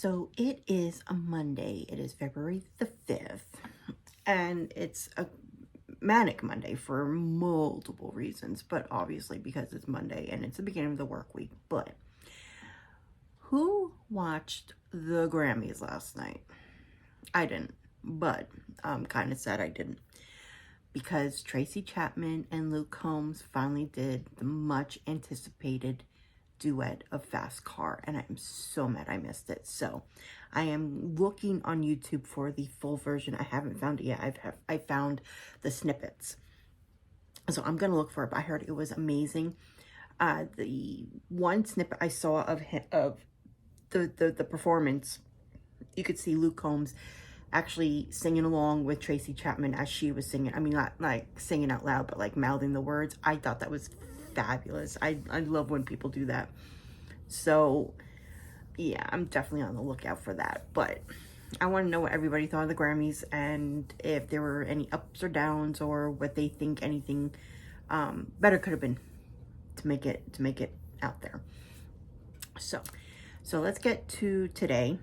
So it is a Monday. It is February the 5th, and it's a manic Monday for multiple reasons, but obviously because it's Monday and it's the beginning of the work week. But who watched the Grammys last night? I didn't, but I'm kind of sad I didn't, because Tracy Chapman and Luke Combs finally did the much anticipated duet of Fast Car, and I'm so mad I missed it. So I am looking on YouTube for the full version. I haven't found it yet. I found the snippets, so I'm gonna look for it. But I heard it was amazing. The one snippet I saw of the performance, you could see Luke Combs actually singing along with Tracy Chapman as she was singing. I mean, not like singing out loud, but like mouthing the words. I thought that was fabulous. I love when people do that. So yeah, I'm definitely on the lookout for that. But I want to know what everybody thought of the Grammys, and if there were any ups or downs, or what they think anything better could have been to make it out there. So let's get to today,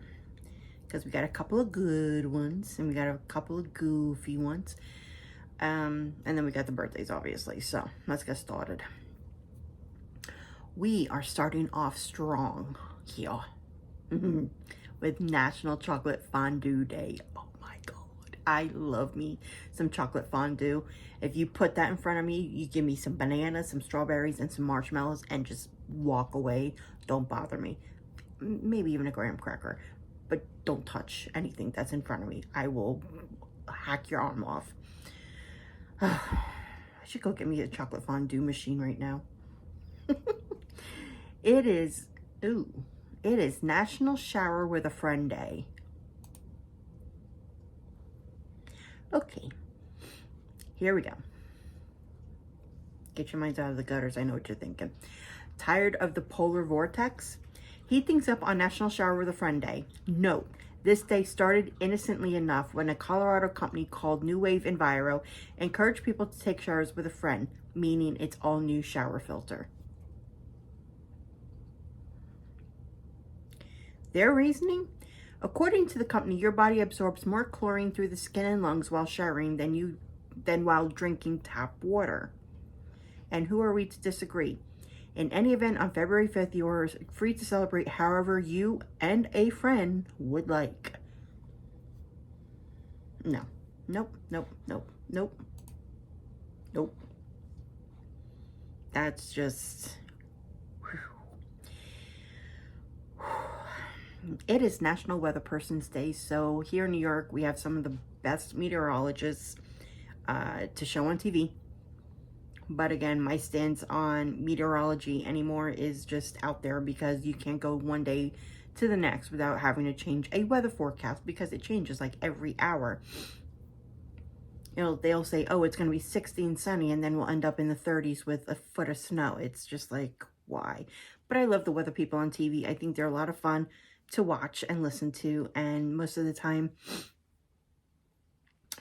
because we got a couple of good ones and we got a couple of goofy ones, and then we got the birthdays, obviously. So let's get started. We are starting off strong here with National Chocolate Fondue Day. Oh my God, I love me some chocolate fondue. If you put that in front of me, you give me some bananas, some strawberries, and some marshmallows, and just walk away. Don't bother me. Maybe even a graham cracker, but don't touch anything that's in front of me. I will hack your arm off. I should go get me a chocolate fondue machine right now. It is National Shower with a Friend Day. Okay, here we go. Get your minds out of the gutters. I know what you're thinking. Tired of the polar vortex? Heat things up on National Shower with a Friend Day. Note, this day started innocently enough when a Colorado company called New Wave Enviro encouraged people to take showers with a friend, meaning its all new shower filter. Their reasoning? According to the company, your body absorbs more chlorine through the skin and lungs while showering than while drinking tap water. And who are we to disagree? In any event, on February 5th, you are free to celebrate however you and a friend would like. No. Nope. That's just... It is National Weather Person's Day, so here in New York, we have some of the best meteorologists to show on TV. But again, my stance on meteorology anymore is just out there, because you can't go one day to the next without having to change a weather forecast, because it changes like every hour. You know, they'll say, oh, it's going to be 60 and sunny, and then we'll end up in the 30s with a foot of snow. It's just like, why? But I love the weather people on TV. I think they're a lot of fun to watch and listen to, and most of the time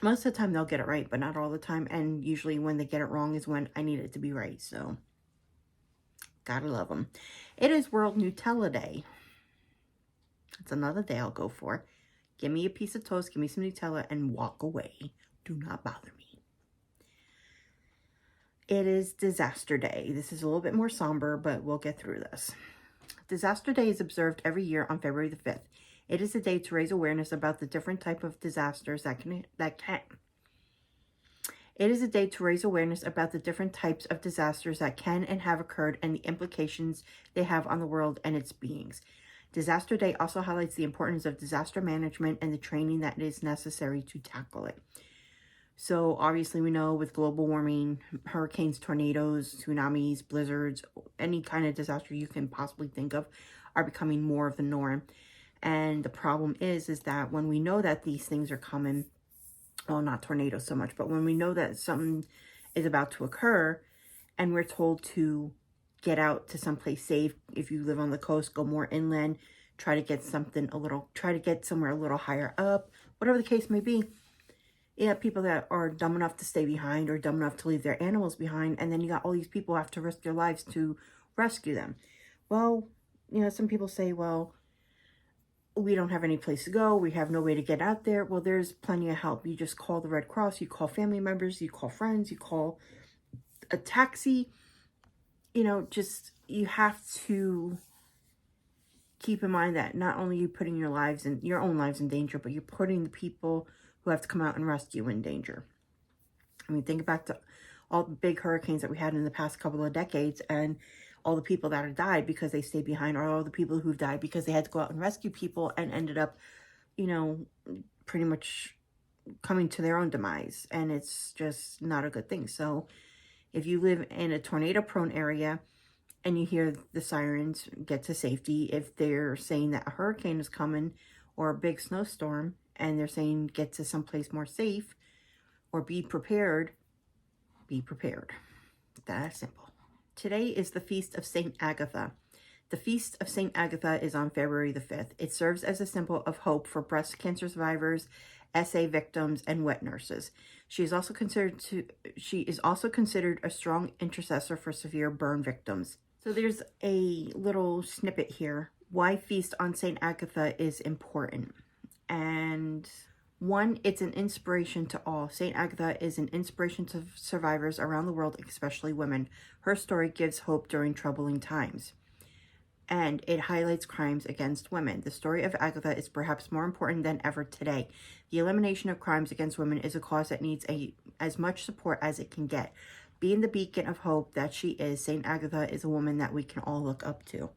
they'll get it right, but not all the time. And usually when they get it wrong is when I need it to be right. So gotta love them. It is World Nutella Day. It's another day I'll go for. Give me a piece of toast, give me some Nutella, and walk away. Do not bother me. It is Disaster Day. This is a little bit more somber, but we'll get through this. Disaster Day is observed every year on February the 5th. It is a day to raise awareness about the different type of disasters It is a day to raise awareness about the different types of disasters that can and have occurred, and the implications they have on the world and its beings. Disaster Day also highlights the importance of disaster management and the training that is necessary to tackle it. So obviously we know with global warming, hurricanes, tornadoes, tsunamis, blizzards, any kind of disaster you can possibly think of are becoming more of the norm. And the problem is that when we know that these things are coming, well, not tornadoes so much, but when we know that something is about to occur and we're told to get out to someplace safe, if you live on the coast, go more inland, try to get somewhere a little higher up, whatever the case may be. You have people that are dumb enough to stay behind or dumb enough to leave their animals behind, and then you got all these people who have to risk their lives to rescue them. Well, you know, some people say, well, we don't have any place to go, we have no way to get out there. Well, there's plenty of help. You just call the Red Cross, you call family members, you call friends, you call a taxi. You know, just, you have to keep in mind that not only are you putting your lives and your own lives in danger, but you're putting the people who have to come out and rescue in danger. I mean, think back to all the big hurricanes that we had in the past couple of decades, and all the people that have died because they stayed behind, or all the people who've died because they had to go out and rescue people and ended up, you know, pretty much coming to their own demise. And it's just not a good thing. So if you live in a tornado prone area and you hear the sirens, get to safety. If they're saying that a hurricane is coming or a big snowstorm and they're saying get to someplace more safe or be prepared, be prepared. That's simple. Today is the Feast of St. Agatha. The Feast of St. Agatha is on February the 5th. It serves as a symbol of hope for breast cancer survivors, SA victims, and wet nurses. She is also considered a strong intercessor for severe burn victims. So there's a little snippet here. Why Feast on St. Agatha is important. And one, it's an inspiration to all. St. Agatha is an inspiration to survivors around the world, especially women. Her story gives hope during troubling times, and it highlights crimes against women. The story of Agatha is perhaps more important than ever today. The elimination of crimes against women is a cause that needs as much support as it can get. Being the beacon of hope that she is, St. Agatha is a woman that we can all look up to.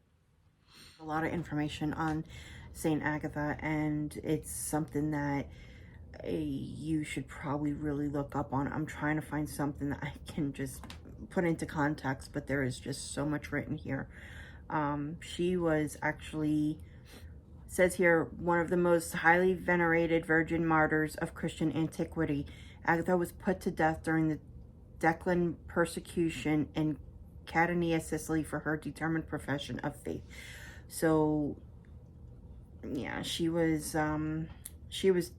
A lot of information on St. Agatha, and it's something that you should probably really look up on. I'm trying to find something that I can just put into context, but there is just so much written here. She was actually, says here, one of the most highly venerated virgin martyrs of Christian antiquity. Agatha was put to death during the Declan persecution in Catania, Sicily, for her determined profession of faith. So yeah, she was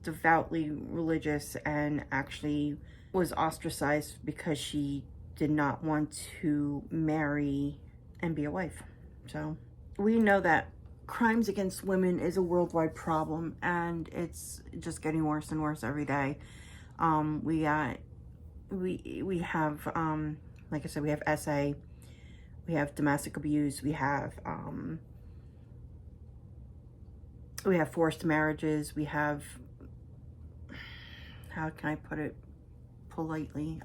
devoutly religious and actually was ostracized because she did not want to marry and be a wife. So we know that crimes against women is a worldwide problem, and it's just getting worse and worse every day. We have, like I said, we have SA, we have domestic abuse, we have forced marriages, we have, how can I put it politely,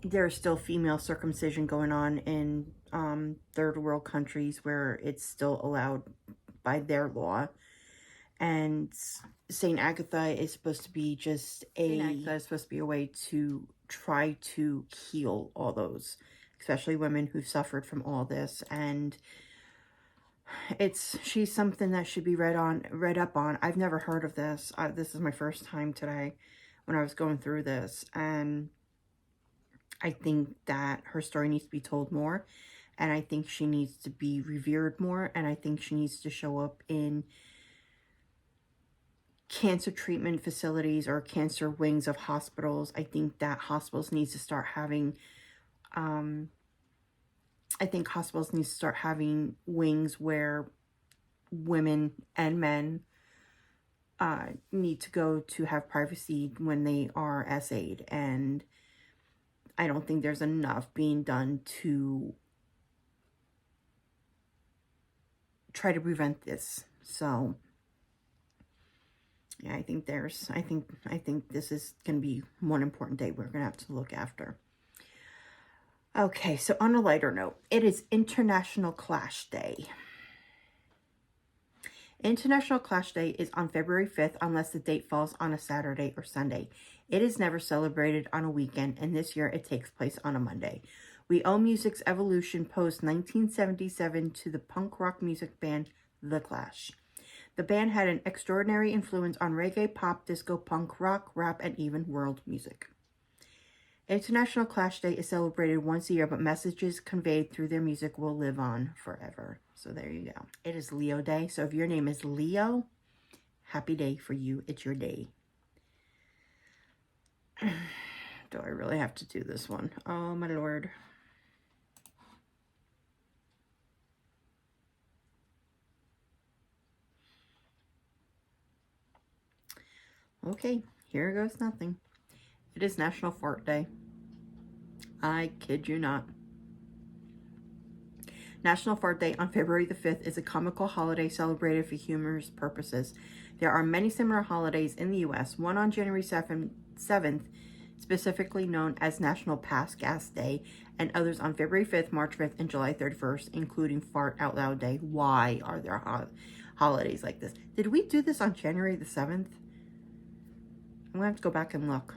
there's still female circumcision going on in third world countries where it's still allowed by their law. And St. Agatha is supposed to be a way to try to heal all those, especially women who've suffered from all this. And she's something that should be read up on. I've never heard of this. This is my first time today when I was going through this, and I think that her story needs to be told more, and I think she needs to be revered more, and I think she needs to show up in cancer treatment facilities or cancer wings of hospitals. I think that hospitals need to start having wings where women and men need to go to have privacy when they are SA'd. And I don't think there's enough being done to try to prevent this. So yeah, I think this is going to be one important day we're going to have to look after. Okay, so on a lighter note, it is International Clash Day. International Clash Day is on February 5th unless the date falls on a Saturday or Sunday. It is never celebrated on a weekend, and this year it takes place on a Monday. We owe music's evolution post 1977 to the punk rock music band The Clash. The band had an extraordinary influence on reggae, pop, disco, punk, rock, rap, and even world music. International Clash Day is celebrated once a year, but messages conveyed through their music will live on forever. So there you go. It is Leo Day, so if your name is Leo, happy day for you. It's your day. Do I really have to do this one? Oh, my Lord. Okay, here goes nothing. It is National Fart Day. I kid you not. National Fart Day on February the 5th is a comical holiday celebrated for humorous purposes. There are many similar holidays in the U.S., one on January 7th, specifically known as National Pass Gas Day, and others on February 5th, March 5th, and July 31st, including Fart Out Loud Day. Why are there holidays like this? Did we do this on January the 7th? I'm going to have to go back and look.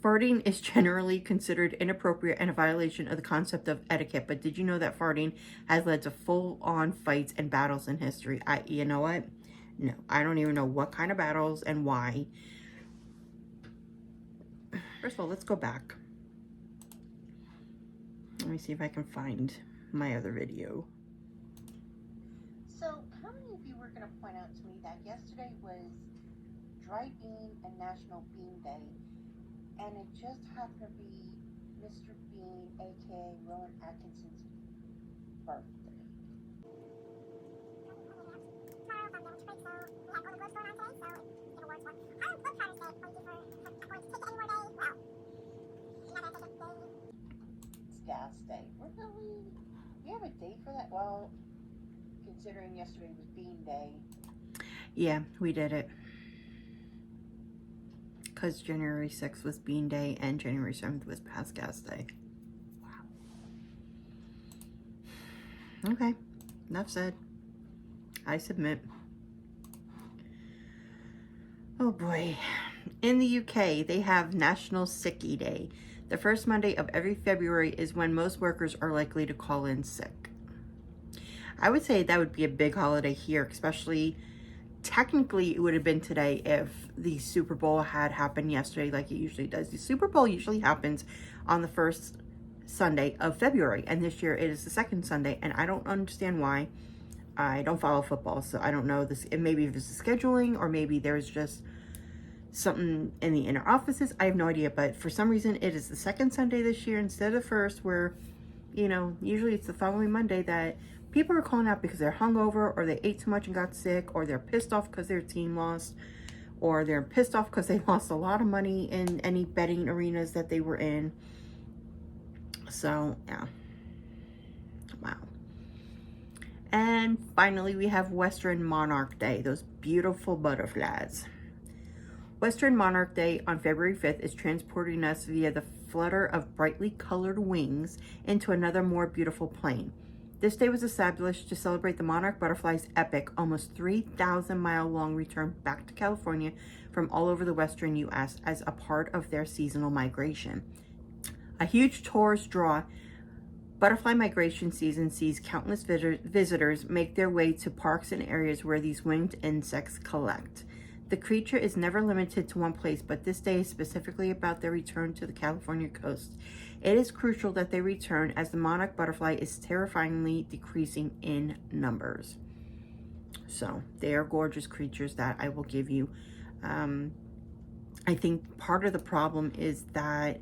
Farting is generally considered inappropriate and a violation of the concept of etiquette, but did you know that farting has led to full-on fights and battles in history? You know what? No, I don't even know what kind of battles and why. First of all, let's go back. Let me see if I can find my other video. So, how many of you were going to point out to me that yesterday was Dry Bean and National Bean Day, and it just happened to be Mr. Bean, aka Rowan Atkinson's birthday? It's gas day. Really? You have a date for that? Well, considering yesterday was Bean Day. Yeah, we did it. Because January 6th was Bean Day and January 7th was Pass Gas Day. Wow. Okay, enough said. I submit. Oh boy. In the UK, they have National Sickie Day. The first Monday of every February is when most workers are likely to call in sick. I would say that would be a big holiday here, especially, technically it would have been today if the Super Bowl had happened yesterday like it usually does. The Super Bowl usually happens on the first Sunday of February, and this year it is the second Sunday, and I don't understand why. I don't follow football, so I don't know this. Maybe if it's the scheduling, or maybe there's just something in the inner offices. I have no idea, but for some reason it is the second Sunday this year instead of the first, where, you know, usually it's the following Monday that people are calling out because they're hungover, or they ate too much and got sick, or they're pissed off because their team lost, or they're pissed off because they lost a lot of money in any betting arenas that they were in. So, yeah. Wow. And finally, we have Western Monarch Day, those beautiful butterflies. Western Monarch Day on February 5th is transporting us via the flutter of brightly colored wings into another more beautiful plane. This day was established to celebrate the monarch butterfly's epic, almost 3,000-mile-long return back to California from all over the western U.S. as a part of their seasonal migration. A huge tourist draw, butterfly migration season sees countless visitors make their way to parks and areas where these winged insects collect. The creature is never limited to one place, but this day is specifically about their return to the California coast. It is crucial that they return, as the monarch butterfly is terrifyingly decreasing in numbers. So they are gorgeous creatures, that I will give you. I think part of the problem is that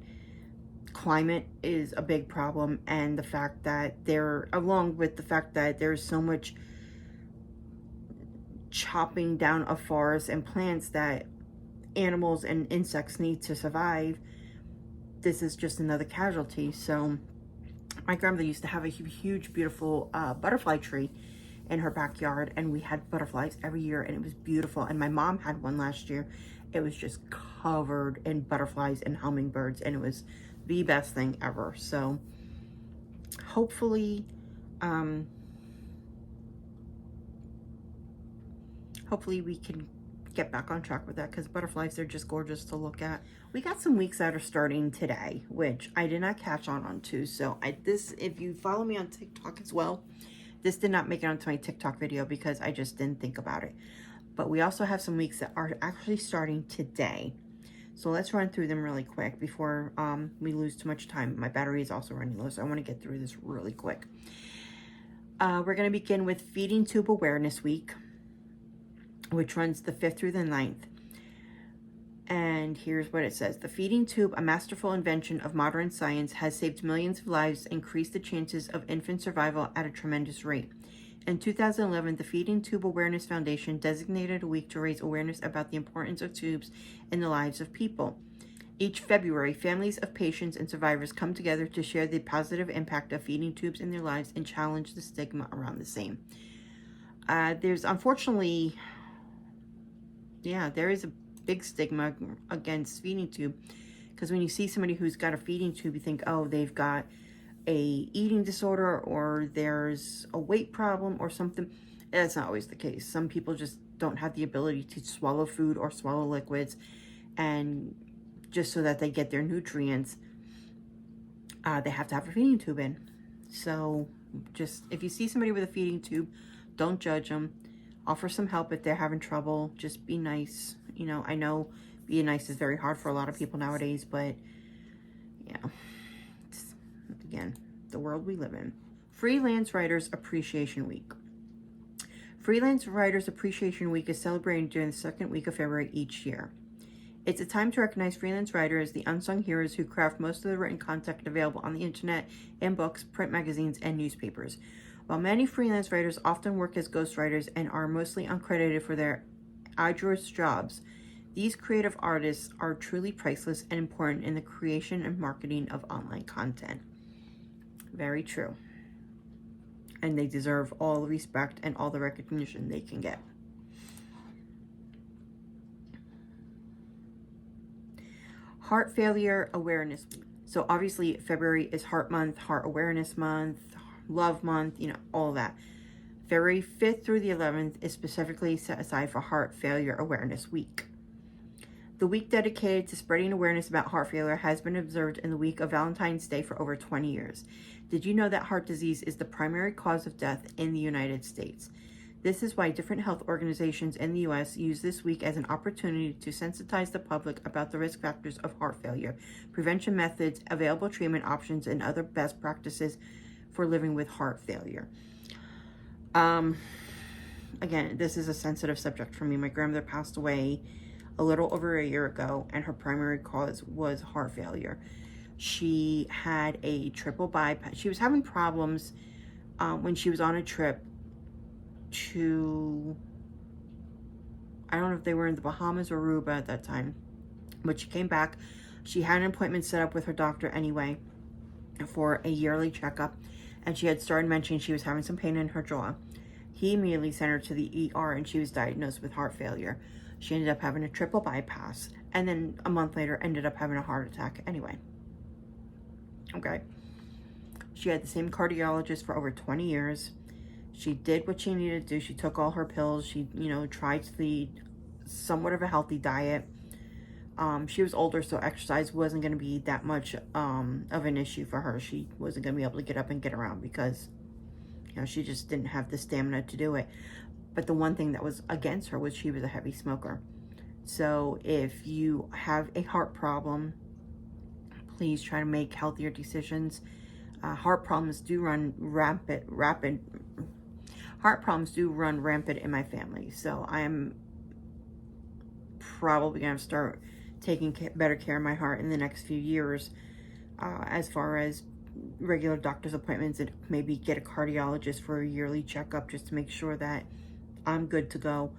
climate is a big problem, and the fact that along with the fact that there's so much chopping down of forests and plants that animals and insects need to survive, this is just another casualty. So my grandmother used to have a huge, beautiful butterfly tree in her backyard, and we had butterflies every year, and it was beautiful. And my mom had one last year. It was just covered in butterflies and hummingbirds, and it was the best thing ever. So hopefully we can get back on track with that, because butterflies are just gorgeous to look at. We got some weeks that are starting today, which I did not catch on to. So if you follow me on TikTok as well, this did not make it onto my TikTok video because I just didn't think about it. But we also have some weeks that are actually starting today. So let's run through them really quick before we lose too much time. My battery is also running low, so I want to get through this really quick. We're going to begin with Feeding Tube Awareness Week, which runs the 5th through the 9th. And here's what it says. The feeding tube, a masterful invention of modern science, has saved millions of lives and increased the chances of infant survival at a tremendous rate. In 2011, the Feeding Tube Awareness Foundation designated a week to raise awareness about the importance of tubes in the lives of people. Each February, families of patients and survivors come together to share the positive impact of feeding tubes in their lives and challenge the stigma around the same. There's unfortunately, there is a big stigma against feeding tube, because when you see somebody who's got a feeding tube, you think, oh, they've got a eating disorder or there's a weight problem or something. That's not always the case. Some people just don't have the ability to swallow food or swallow liquids, and just so that they get their nutrients, they have to have a feeding tube in. So just, if you see somebody with a feeding tube, don't judge them. Offer some help if they're having trouble. Just be nice. You know, I know being nice is very hard for a lot of people nowadays, but it's, again, the world we live in. Freelance Writers Appreciation Week. Freelance Writers Appreciation Week is celebrated during the second week of February each year. It's a time to recognize freelance writers, the unsung heroes who craft most of the written content available on the internet, in books, print magazines, and newspapers. While many freelance writers often work as ghostwriters and are mostly uncredited for their arduous jobs, these creative artists are truly priceless and important in the creation and marketing of online content. Very true. And they deserve all the respect and all the recognition they can get. Heart Failure Awareness Week. So obviously February is Heart Month, Heart Awareness Month, Love Month, all that. February 5th through the 11th is specifically set aside for Heart Failure Awareness Week. The week dedicated to spreading awareness about heart failure has been observed in the week of Valentine's Day for over 20 years. Did you know that heart disease is the primary cause of death in the United States? This is why different health organizations in the U.S. use this week as an opportunity to sensitize the public about the risk factors of heart failure, prevention methods, available treatment options, and other best practices for living with heart failure. Again, this is a sensitive subject for me. My grandmother passed away a little over a year ago, and her primary cause was heart failure. She had a triple bypass. She was having problems when she was on a trip to, I don't know if they were in the Bahamas or Aruba at that time, but she came back. She had an appointment set up with her doctor anyway for a yearly checkup, and she had started mentioning she was having some pain in her jaw. He immediately sent her to the ER, and she was diagnosed with heart failure. She ended up having a triple bypass, and then a month later ended up having a heart attack anyway. Okay. She had the same cardiologist for over 20 years. She did what she needed to do. She took all her pills. She, tried to lead somewhat of a healthy diet. She was older, so exercise wasn't going to be that much of an issue for her. She wasn't going to be able to get up and get around because, she just didn't have the stamina to do it. But the one thing that was against her was she was a heavy smoker. So if you have a heart problem, please try to make healthier decisions. Heart problems do run rampant. Heart problems do run rampant in my family. So I am probably going to start taking better care of my heart in the next few years, as far as regular doctor's appointments, and maybe get a cardiologist for a yearly checkup just to make sure that I'm good to go.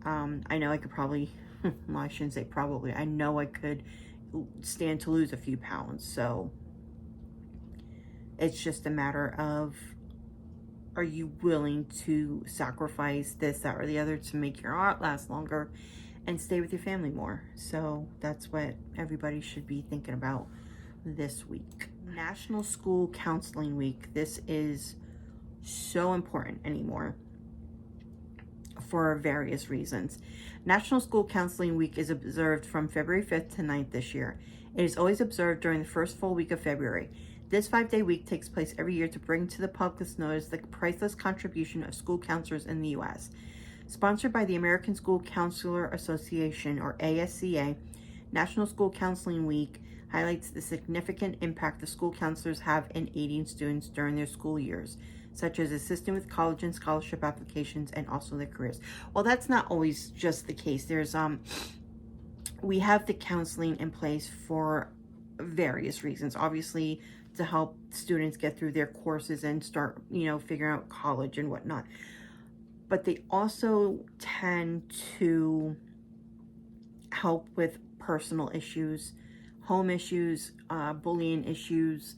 I know I could probably, well, I shouldn't say probably, I know I could stand to lose a few pounds. So it's just a matter of, are you willing to sacrifice this, that, or the other to make your heart last longer and stay with your family more? So that's what everybody should be thinking about this week. National School Counseling Week. This is so important anymore for various reasons. National School Counseling Week is observed from February 5th to 9th this year. It is always observed during the first full week of February. This 5-day week takes place every year to bring to the public's notice the priceless contribution of school counselors in the U.S. Sponsored by the American School Counselor Association, or ASCA, National School Counseling Week highlights the significant impact the school counselors have in aiding students during their school years, such as assisting with college and scholarship applications and also their careers. Well, that's not always just the case. There's we have the counseling in place for various reasons. Obviously, to help students get through their courses and start, figuring out college and whatnot. But they also tend to help with personal issues, home issues, bullying issues,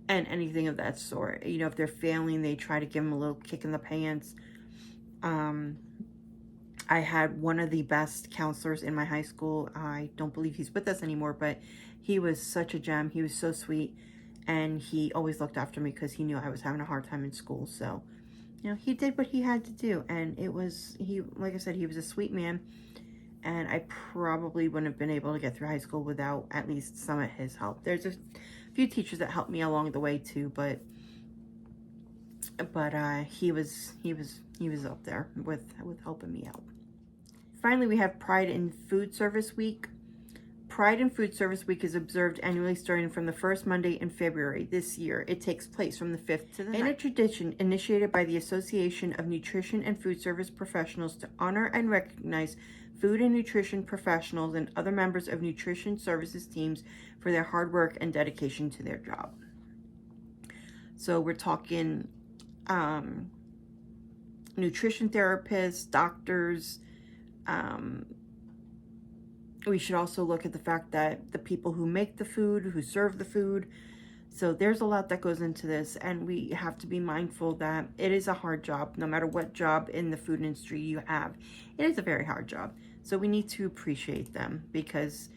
and anything of that sort. If they're failing, they try to give them a little kick in the pants. I had one of the best counselors in my high school. I don't believe he's with us anymore, but he was such a gem. He was so sweet, and he always looked after me because he knew I was having a hard time in school. So, he did what he had to do, and like I said, he was a sweet man, and I probably wouldn't have been able to get through high school without at least some of his help. There's a few teachers that helped me along the way too, but he was up there with helping me out. Finally, we have Pride in Food Service Week. Pride in Food Service Week is observed annually starting from the first Monday in February. This year, it takes place from the 5th to the 9th. In a tradition initiated by the Association of Nutrition and Food Service Professionals to honor and recognize food and nutrition professionals and other members of nutrition services teams for their hard work and dedication to their job. So we're talking nutrition therapists, doctors. We should also look at the fact that the people who make the food, who serve the food. So there's a lot that goes into this, and we have to be mindful that it is a hard job. No matter what job in the food industry you have, it is a very hard job. So we need to appreciate them, because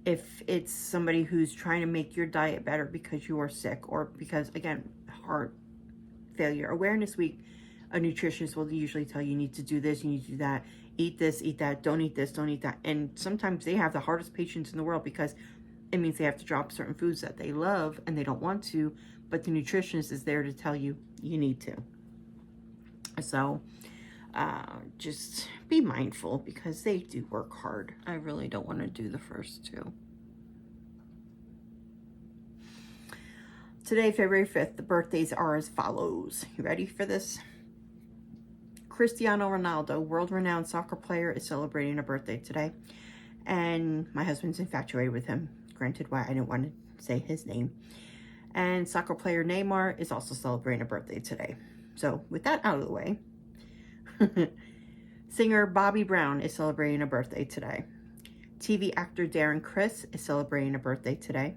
if it's somebody who's trying to make your diet better because you are sick, or because, again, heart failure awareness week, a nutritionist will usually tell you, you need to do this, you need to do that, eat this, eat that, don't eat this, don't eat that. And sometimes they have the hardest patients in the world, because it means they have to drop certain foods that they love and they don't want to, but the nutritionist is there to tell you, you need to. So just be mindful, because they do work hard. I really don't want to do the first two. Today, February 5th, the birthdays are as follows. You ready for this? Cristiano Ronaldo, world-renowned soccer player, is celebrating a birthday today. And my husband's infatuated with him. Granted, why I didn't want to say his name. And soccer player Neymar is also celebrating a birthday today. So, with that out of the way, singer Bobby Brown is celebrating a birthday today. TV actor Darren Criss is celebrating a birthday today.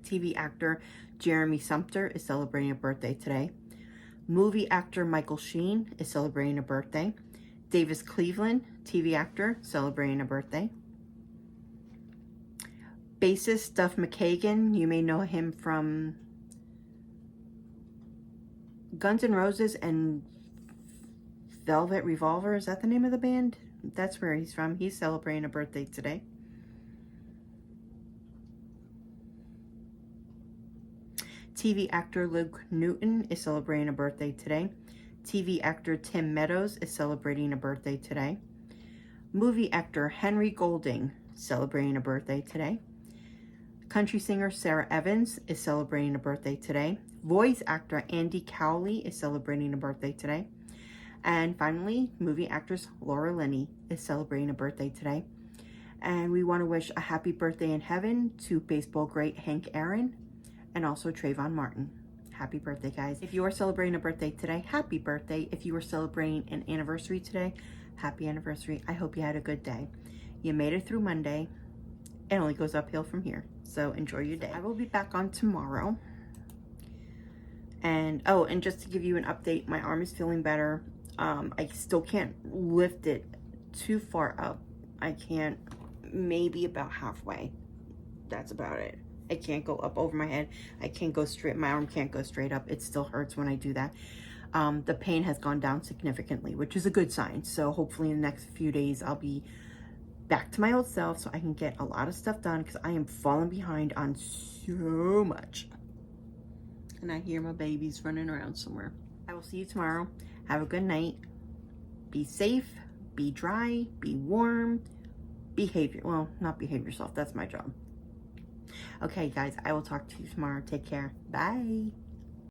TV actor Jeremy Sumpter is celebrating a birthday today. Movie actor Michael Sheen is celebrating a birthday. Davis Cleveland, TV actor, celebrating a birthday. Bassist Duff McKagan, you may know him from Guns N' Roses and Velvet Revolver. Is that the name of the band? That's where he's from. He's celebrating a birthday today. TV actor Luke Newton is celebrating a birthday today. TV actor Tim Meadows is celebrating a birthday today. Movie actor Henry Golding celebrating a birthday today. Country singer Sarah Evans is celebrating a birthday today. Voice actor Andy Cowley is celebrating a birthday today. And finally, movie actress Laura Linney is celebrating a birthday today. And we want to wish a happy birthday in heaven to baseball great Hank Aaron, and also Trayvon Martin. Happy birthday, guys. If you are celebrating a birthday today, happy birthday. If you are celebrating an anniversary today, happy anniversary. I hope you had a good day. You made it through Monday. It only goes uphill from here. So enjoy your day. I will be back on tomorrow. And, oh, and just to give you an update, my arm is feeling better. I still can't lift it too far up. I can't, maybe about halfway. That's about it. I can't go up over my head. I can't go straight. My arm can't go straight up. It still hurts when I do that. The pain has gone down significantly, which is a good sign. So hopefully in the next few days, I'll be back to my old self so I can get a lot of stuff done, because I am falling behind on so much. And I hear my babies running around somewhere. I will see you tomorrow. Have a good night. Be safe. Be dry. Be warm. Well, not behave yourself. That's my job. Okay, guys, I will talk to you tomorrow. Take care. Bye.